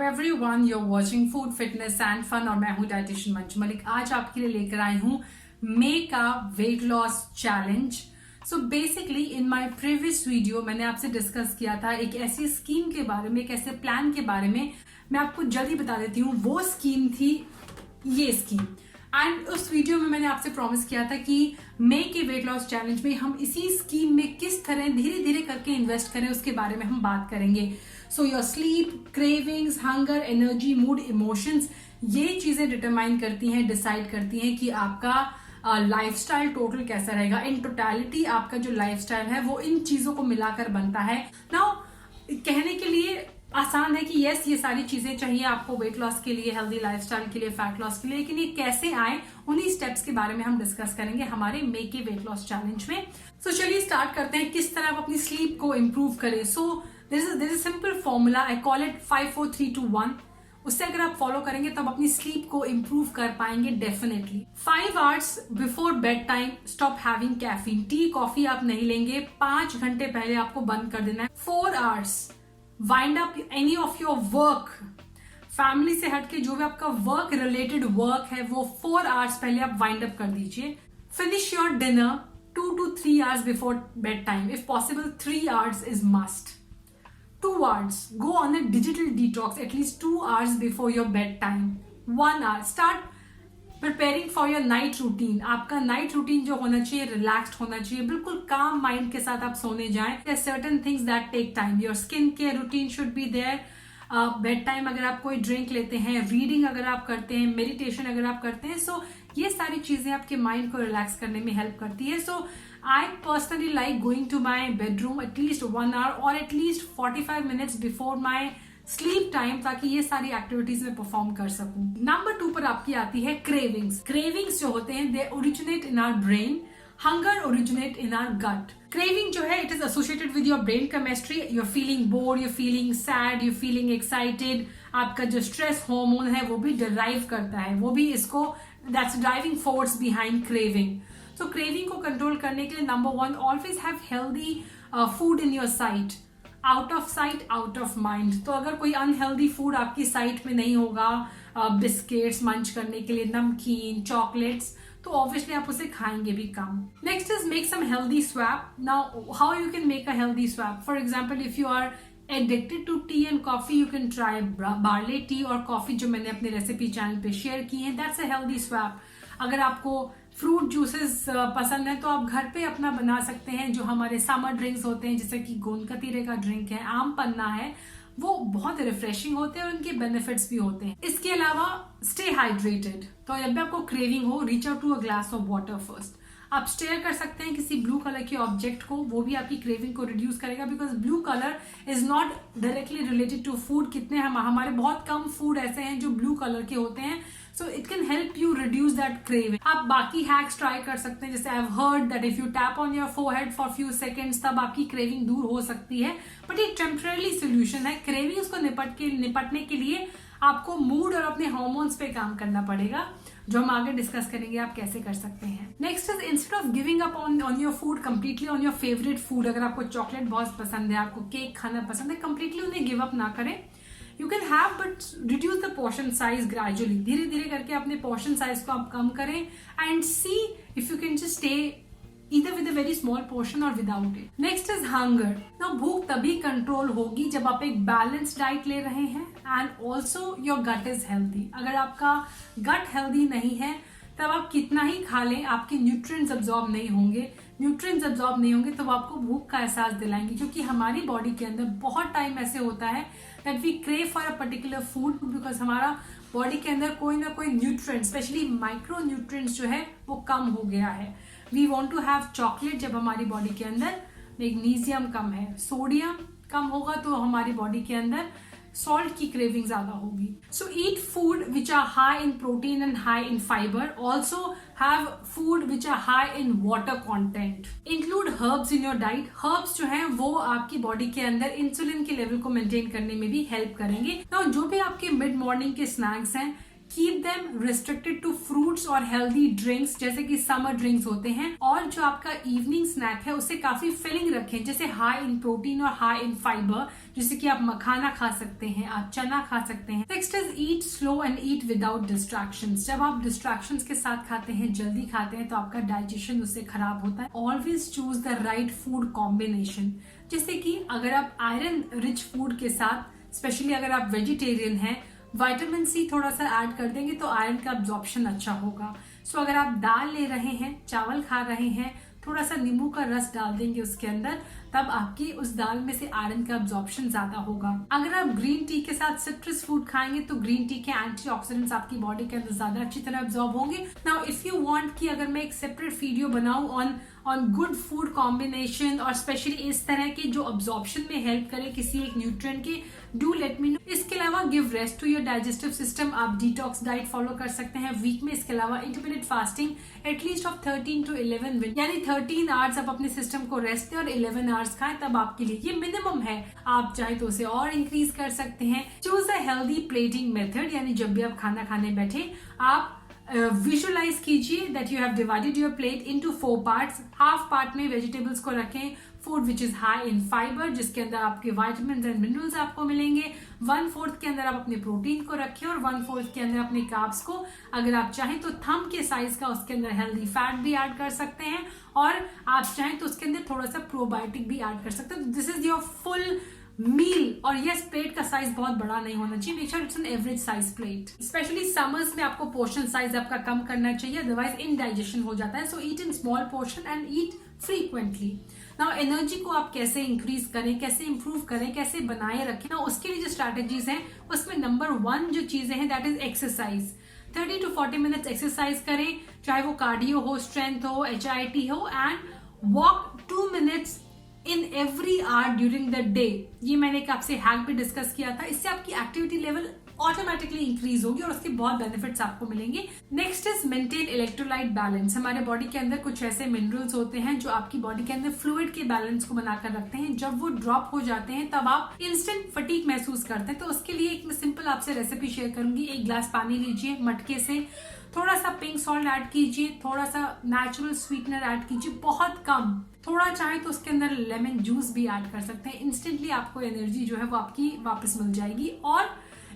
Hello everyone, you are watching food fitness and fun और मैं हूं डाइटिशियन मंजू मलिक। आज आपके लिए लेकर आई हूं make a wait loss challenge. So basically in my previous video मैंने आपसे डिस्कस किया था एक ऐसी स्कीम के बारे में, एक ऐसे प्लान के बारे में। मैं आपको जल्दी बता देती हूँ, वो स्कीम थी ये स्कीम। एंड उस वीडियो में मैंने आपसे प्रॉमिस किया था कि make a wait loss challenge में हम इसी स्कीम में किस तरह धीरे धीरे करके इन्वेस्ट करें उसके बारे में हम बात करेंगे। So your sleep, cravings, hunger, energy, mood, emotions, ये चीजें डिटरमाइन करती हैं, डिसाइड करती हैं कि आपका लाइफस्टाइल टोटल कैसा रहेगा। इन टोटलिटी आपका जो लाइफस्टाइल है वो इन चीजों को मिलाकर बनता है। नाउ कहने के लिए आसान है कि यस, ये सारी चीजें चाहिए आपको वेट लॉस के लिए, हेल्दी लाइफस्टाइल के लिए, फैट लॉस के लिए, लेकिन ये कैसे आए उन्हीं स्टेप्स के बारे में हम डिस्कस करेंगे हमारे make a wait loss challenge में। सो चलिए स्टार्ट करते हैं किस तरह आप अपनी स्लीप को इंप्रूव करें। So there is simple formula, I call it 5 4 3 2 1। उससे अगर आप फॉलो करेंगे तब अपनी स्लीप को इंप्रूव कर पाएंगे definitely. 5 hours before bed time stop having caffeine. Tea coffee आप नहीं लेंगे, 5 घंटे पहले आपको बंद कर देना है। 4 hours wind up any of your work. Family से हटके जो भी आपका वर्क रिलेटेड वर्क है वो 4 आवर्स पहले आप वाइंड अप कर दीजिए। Finish your dinner 2 to 3 hours before bedtime. If possible, 3 hours is must. 2 hours. Go on a digital detox at least 2 hours before your bedtime. 1 hour. Start preparing for your night routine. आपका night routine जो होना चाहिए relaxed होना चाहिए, बिल्कुल काम mind के साथ आप सोने जाएं। There are certain things that take time. Your skin care routine should be there. Bed time अगर आप कोई ड्रिंक लेते हैं, रीडिंग अगर आप करते हैं, मेडिटेशन अगर आप करते हैं, सो ये सारी चीजें आपके माइंड को रिलैक्स करने में हेल्प करती है। So I personally like going to my bedroom at least 1 hour और at least 45 minutes before my sleep time, ताकि ये सारी एक्टिविटीज में परफॉर्म कर सकूं। नंबर 2 पर आपकी आती है क्रेविंग्स। क्रेविंग्स जो होते हैं they originate in our brain, hunger originate in our gut. Craving जो है it is associated with your brain chemistry. You're feeling bored, you're feeling sad, you're feeling excited. आपका जो स्ट्रेस हार्मोन है वो भी डिराइव करता है, वो भी इसको that's driving force behind craving. So craving को कंट्रोल करने के लिए number 1, always have healthy food in your site. Out of sight out of mind. तो अगर कोई अनहेल्दी फूड आपकी साइट में नहीं होगा, बिस्किट्स मंच करने के लिए, नमकीन, चॉकलेट्स, तो ऑब्वियसली आप उसे खाएंगे भी कम। Next is make some healthy swap. Now how you can make a healthy swap? For example if you are addicted to tea and coffee, you can try barley tea और coffee जो मैंने अपने recipe channel पे share की है। That's a healthy swap. अगर आपको fruit juices पसंद है तो आप घर पे अपना बना सकते हैं। जो हमारे समर ड्रिंक्स होते हैं जैसे कि गोंद कतीरे का ड्रिंक है, आम पन्ना है, वो बहुत रिफ्रेशिंग होते हैं और उनके बेनिफिट्स भी होते हैं। इसके अलावा स्टे हाइड्रेटेड। तो जब भी आपको क्रेविंग हो, reach out to a glass of water first. आप स्टेयर कर सकते हैं किसी ब्लू कलर के ऑब्जेक्ट को, वो भी आपकी क्रेविंग को रिड्यूस करेगा, because blue colour is not directly related to food. कितने हमारे बहुत कम फूड ऐसे हैं जो ब्लू कलर के होते हैं, so it can help you reduce that craving. आप बाकी हैक्स ट्राई कर सकते हैं, जैसे I have heard that if you tap on your forehead for few seconds तब आपकी क्रेविंग दूर हो सकती है, बट ये टेम्पररी सोल्यूशन है। क्रेविंग्स को निपटने के लिए आपको मूड और अपने हार्मोन्स पे काम करना पड़ेगा, जो हम आगे डिस्कस करेंगे आप कैसे कर सकते हैं। Next is instead of giving up on your food completely on your favourite food. अगर आपको चॉकलेट बहुत पसंद है, आपको केक खाना पसंद है, कंप्लीटली उन्हें गिव अप ना करें। You can have but reduce the portion size gradually. धीरे धीरे करके अपने पोर्शन साइज को आप कम करें and see if you can just stay either with a very small portion or without it. Next is hunger. Now भूख तभी control होगी जब आप एक बैलेंस डाइट ले रहे हैं and also your gut is healthy. अगर आपका gut healthy नहीं है तब आप कितना ही खा लें आपके न्यूट्रिएंट्स अब्सॉर्ब नहीं होंगे। न्यूट्रिएंट्स अब्सॉर्ब नहीं होंगे तो आपको भूख का एहसास दिलाएंगे, क्योंकि हमारी बॉडी के अंदर बहुत टाइम ऐसे होता है that we crave for a particular food, because हमारा बॉडी के अंदर कोई ना कोई न्यूट्रिएंट्स, स्पेशली माइक्रो न्यूट्रिएंट्स जो है वो कम हो गया है। We want to have chocolate जब हमारी बॉडी के अंदर मैग्नीशियम कम है, सोडियम कम होगा तो हमारी बॉडी के अंदर सॉल्ट की क्रेविंग ज्यादा होगी। So eat food which are high in protein and high in fibre. Also have food which are high in water content. Include herbs in your diet. Herbs जो है वो आपकी बॉडी के अंदर इंसुलिन के लेवल को मेंटेन करने में भी हेल्प करेंगे। तो जो भी आपके मिड मॉर्निंग के स्नैक्स हैं, keep them restricted to fruits और हेल्दी ड्रिंक्स जैसे कि समर ड्रिंक्स होते हैं, और जो आपका इवनिंग स्नैक है उसे काफी फिलिंग रखें, जैसे हाई इन प्रोटीन और हाई इन फाइबर, जैसे कि आप मखाना खा सकते हैं, आप चना खा सकते हैं। Next is eat slow and eat without distractions. जब आप डिस्ट्रैक्शंस के साथ खाते हैं, जल्दी खाते हैं, तो आपका डाइजेशन उससे खराब होता है। Always choose the right food combination, जैसे कि अगर आप आयरन रिच फूड के साथ, स्पेशली अगर आप वेजिटेरियन हैं, विटामिन सी थोड़ा सा ऐड कर देंगे तो आयरन का अब्जॉर्प्शन अच्छा होगा। सो अगर आप दाल ले रहे हैं, चावल खा रहे हैं, थोड़ा सा नींबू का रस डाल देंगे उसके अंदर, तब आपकी उस दाल में से आयरन का अब्जॉर्प्शन ज्यादा होगा। अगर आप ग्रीन टी के साथ सिट्रस फ्रूट खाएंगे तो ग्रीन टी के एंटीऑक्सीडेंट्स आपकी बॉडी के अंदर ज्यादा अच्छी तरह अब्जॉर्ब होंगे। नाउ इफ यू वांट कि अगर मैं एक सेपरेट वीडियो बनाऊं ऑन गुड फूड कॉम्बिनेशन और स्पेशली इस तरह के जो अब्जॉर्प्शन में हेल्प करे किसी एक न्यूट्रिएंट के, डू लेट मी नो। इसके अलावा give rest to your digestive system. आप डिटॉक्स डाइट फॉलो कर सकते हैं वीक में। इसके अलावा intermittent fasting atleast of 13 to 11 minute, यानी 13 आवर्स आप अपने सिस्टम को रेस्ट दें और 11 आवर्स खाएं, तब आपके लिए ये मिनिमम है। आप चाहे तो उसे और इंक्रीज कर सकते हैं। Choose a healthy plating method, यानी जब भी आप खाना खाने बैठे, आप विजुअलाइज कीजिए that you have divided your plate into 4 parts. Half part में वेजिटेबल्स को रखें, food which is high in fibre, जिसके अंदर आपके विटामिन्स एंड मिनरल्स आपको मिलेंगे। 1/4 के अंदर आप अपने प्रोटीन को रखें और 1/4 के अंदर अपने कार्ब्स को। अगर आप चाहें तो थंब के साइज का उसके अंदर हेल्दी फैट भी ऐड कर सकते हैं, और आप चाहें तो उसके अंदर थोड़ा सा प्रोबायोटिक भी ऐड कर सकते हैं। This is your full meal. और यस, प्लेट का साइज बहुत बड़ा नहीं होना चाहिए, make sure it's an average size plate. Specially summers में आपको पोर्शन साइज आपका कम करना चाहिए, अदरवाइज इनडाइजेशन हो जाता है। So eat in small portion and eat frequently. Now energy को आप कैसे इंक्रीज करें, कैसे इंप्रूव करें, कैसे बनाए रखें, ना उसके लिए जो स्ट्रैटेजीज हैं उसमें नंबर 1 जो चीजें हैं that is exercise. 30 to 40 minutes exercise करें, चाहे वो कार्डियो हो, स्ट्रेंथ हो, HIIT हो, and walk 2 minutes in every hour during the day. ये मैंने एक आपसे हैक भी डिस्कस किया था। इससे आपकी एक्टिविटी लेवल ऑटोमेटिकली इंक्रीज होगी और उसके बहुत बेनिफिट्स आपको मिलेंगे। Next is maintain electrolyte balance. हमारे बॉडी के अंदर कुछ ऐसे मिनरल्स होते हैं जो आपकी बॉडी के अंदर फ्लूइड के बैलेंस को बनाकर रखते हैं। जब वो ड्रॉप हो जाते हैं तब आप इंस्टेंट फटीग महसूस करते हैं। तो उसके लिए एक मैं सिंपल आपसे रेसिपी शेयर करूंगी। 1 ग्लास पानी लीजिए, मटके से थोड़ा सा पिंक सॉल्ट ऐड कीजिए, थोड़ा सा नेचुरल स्वीटनर ऐड कीजिए, बहुत कम, थोड़ा चाहे तो उसके अंदर लेमन जूस भी ऐड कर सकते हैं। इंस्टेंटली आपको एनर्जी जो है वो आपकी वापस मिल जाएगी। और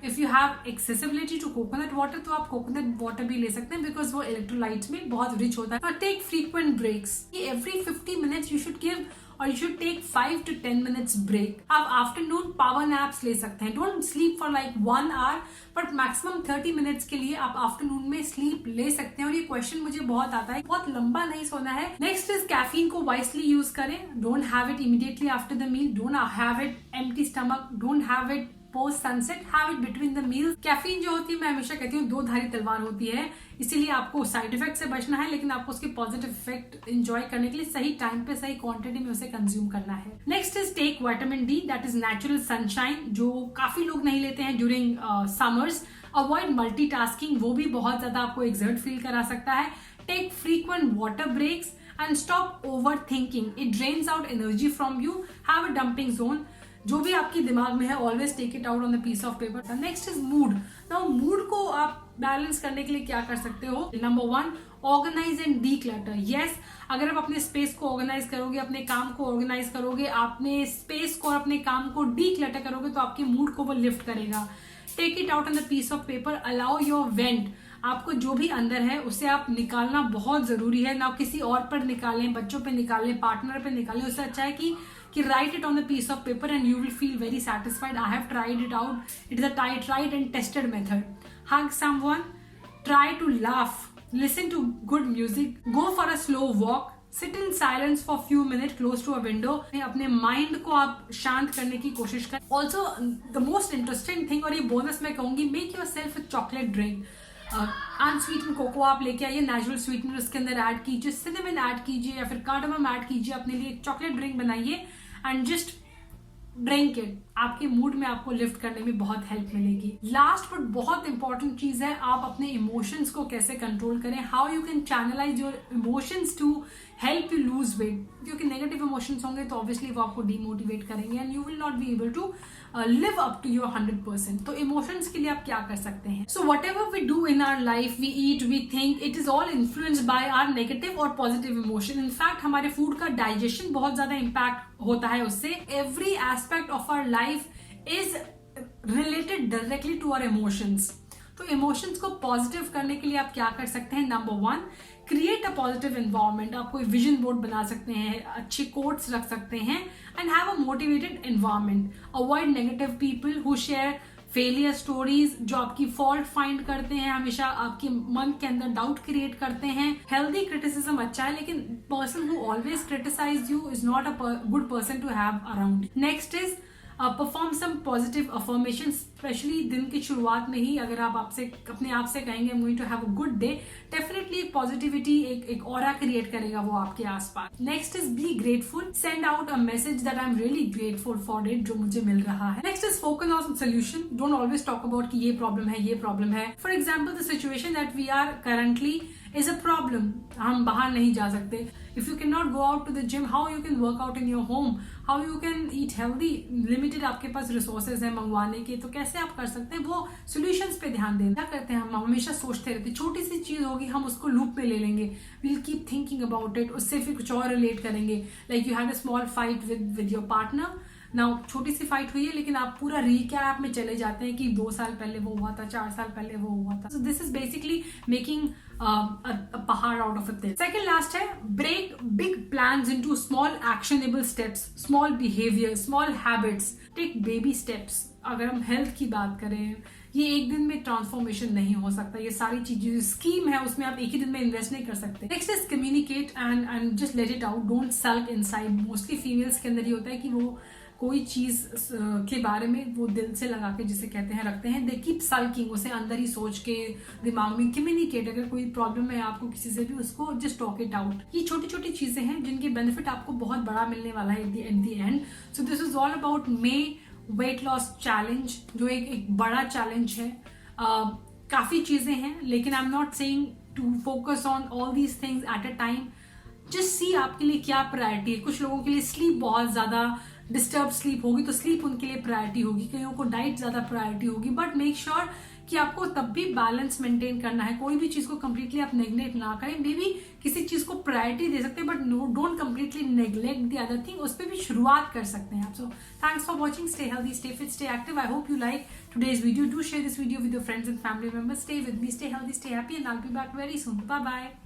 if you have accessibility to coconut water तो आप कोकोनट वाटर भी ले सकते हैं, बिकॉज वो इलेक्ट्रोलाइट्स में बहुत रिच होता है। और take frequent breaks. Every 50 minutes you should give और you should take 5 to 10 minutes break. आप आफ्टरनून पावर नैप्स ले सकते हैं। Don't sleep for like 1 hour, but maximum 30 minutes के लिए आप आफ्टरनून में स्लीप ले सकते हैं। और ये क्वेश्चन मुझे बहुत आता है, बहुत लंबा नहीं सोना है। नेक्स्ट इज कैफीन को वाइसली यूज करें। Don't have it immediately after the meal, don't have it empty stomach, don't have it post sunset, have it between the meals. Caffeine जो होती है, मैं हमेशा कहती हूँ, 2 धारी तलवार होती है, इसीलिए आपको साइड इफेक्ट से बचना है, लेकिन आपको उसके पॉजिटिव इफेक्ट एंजॉय करने के लिए सही टाइम पे सही क्वांटिटी में उसे कंज्यूम करना है। Next is take vitamin D, that is natural sunshine, जो काफी लोग नहीं लेते हैं ड्यूरिंग समर्स। अवॉइड मल्टीटास्किंग, वो भी बहुत ज्यादा आपको एक्सर्ट फील करा सकता है। Take frequent water breaks and stop over thinking, it drains out energy from you. Have a dumping zone, जो भी आपके दिमाग में है always take it out on the piece of paper. Next is mood. Now mood को आप balance करने के लिए क्या कर सकते हो? Number 1, organise and declutter. Yes, अगर आप अपने स्पेस को ऑर्गेनाइज करोगे, अपने काम को ऑर्गेनाइज करोगे, अपने स्पेस को और अपने काम को डी क्लटर करोगे, तो आपके मूड को वो लिफ्ट करेगा। Take it out on the piece of paper, allow your vent. आपको जो भी अंदर है उसे आप निकालना बहुत जरूरी है। ना किसी और पर निकालें, बच्चों पे निकालें, पार्टनर पे निकालें। उससे अच्छा है कि write it on the piece of paper and you will feel very satisfied. I have tried it out. It is a tried and tested method. Hug someone, try to laugh, listen to good music, go for a slow walk, sit in silence for few minutes close to a window. अपने mind को आप शांत करने की कोशिश करें। Also the most interesting thing, और ये बोनस मैं कहूंगी, make yourself a chocolate drink. Unsweetened cocoa आप लेके आइए, नेचुरल स्वीटनर उसके अंदर ऐड कीजिए, सिनेमन ऐड कीजिए या फिर कार्डमम ऐड कीजिए, अपने लिए एक चॉकलेट ड्रिंक बनाइए एंड जस्ट ड्रिंक इट। आपके मूड में आपको लिफ्ट करने में बहुत हेल्प मिलेगी। लास्ट बट बहुत इंपॉर्टेंट चीज है, आप अपने इमोशंस को कैसे कंट्रोल करें, how you can channelise your emotions to help you lose weight, क्योंकि नेगेटिव इमोशंस होंगे तो ऑब्वियसली वो आपको डीमोटिवेट करेंगे and you will not be able to live up to your 100%. तो इमोशंस के लिए आप क्या कर सकते हैं? So whatever we do in our life, we eat, we think, it is all influenced by our negative और positive emotion. In fact हमारे फूड का डाइजेशन बहुत ज्यादा इम्पैक्ट होता है उससे. Every aspect of our life is related directly to our emotions. तो emotions को पॉजिटिव करने के लिए आप क्या कर सकते हैं? Number 1, create a positive environment. आप कोई विजन बोर्ड बना सकते हैं, अच्छे कोट्स रख सकते हैं and have a motivated environment. Avoid negative people who share failure stories, जो आपकी फॉल्ट फाइंड करते हैं, हमेशा आपके मन के अंदर डाउट क्रिएट करते हैं. हेल्दी क्रिटिसिज्म अच्छा है, लेकिन person who always criticise you is not a good person to have around. Next is perform some positive affirmation. Especially दिन की शुरुआत में ही अगर आप अपने आप से कहेंगे I am going to have a good day, definitely एक पॉजिटिविटी, एक ऑरा क्रिएट करेगा वो आपके आसपास. Next is be grateful. Send out a message that I am really grateful for it, जो मुझे मिल रहा है. Next is focus on solution. Don't always talk about कि ये प्रॉब्लम है, ये प्रॉब्लम है. For example the situation that we are currently is a problem. हम बाहर नहीं जा सकते. If you cannot go out to the gym, how you can work out in your home? How you can eat healthy? Limited आपके पास resources हैं मंगवाने के, तो कैसे आप कर सकते हैं? वो solutions पे ध्यान दें. क्या करते हैं हम हमेशा सोचते रहते हैं, छोटी सी चीज होगी हम उसको लूप में ले लेंगे. We'll keep thinking about it. उससे फिर कुछ और रिलेट करेंगे. Like you had a small fight with your partner. Now छोटी सी फाइट हुई है, लेकिन आप पूरा रिकैप में चले जाते हैं कि 2 साल पहले वो हुआ था, 4 साल पहले वो हुआ था. So this is basically making पहाड़ out of it. Second last है, break big plans into small actionable steps, small behaviour, small habits, take baby steps. अगर हम हेल्थ की बात करें, ये एक दिन में ट्रांसफॉर्मेशन नहीं हो सकता. ये सारी चीजें स्कीम है, उसमें आप एक ही दिन में इन्वेस्ट नहीं कर सकते. Next is communicate and just let it out. Don't sulk inside. Mostly females के अंदर ये होता है कि वो कोई चीज के बारे में वो दिल से लगा के, जिसे कहते हैं, रखते हैं. They keep sulking. उसे अंदर ही सोच के दिमाग में. कम्युनिकेट. अगर कोई प्रॉब्लम है आपको किसी से भी, उसको जस्ट टॉक इट आउट. ये छोटी छोटी चीजें हैं जिनके बेनिफिट आपको बहुत बड़ा मिलने वाला है at the end. So this is all about my weight loss challenge, जो एक बड़ा चैलेंज है. काफी चीजें हैं, लेकिन I am not saying to focus on all these things at a time. Just see आपके लिए क्या प्रायोरिटी है. कुछ लोगों के लिए स्लीप बहुत ज्यादा डिस्टर्ब स्लीप होगी, तो स्लीप उनके लिए प्रायोरिटी होगी. कईयों को डाइट ज्यादा प्रायोरिटी होगी. बट मेक श्योर कि आपको तब भी बैलेंस मेंटेन करना है. कोई भी चीज को कंप्लीटली आप नेग्लेक्ट ना करें. मे बी किसी चीज को प्रायोरिटी दे सकते हैं, but no, don't completely neglect the other thing. उस पर भी शुरुआत कर सकते हैं आप. So thanks for watching. Stay healthy, stay fit, stay active. I hope you like today's video. Do share this video with your friends and family members. Stay with me, stay healthy, stay happy, and I'll be back very soon. Bye bye.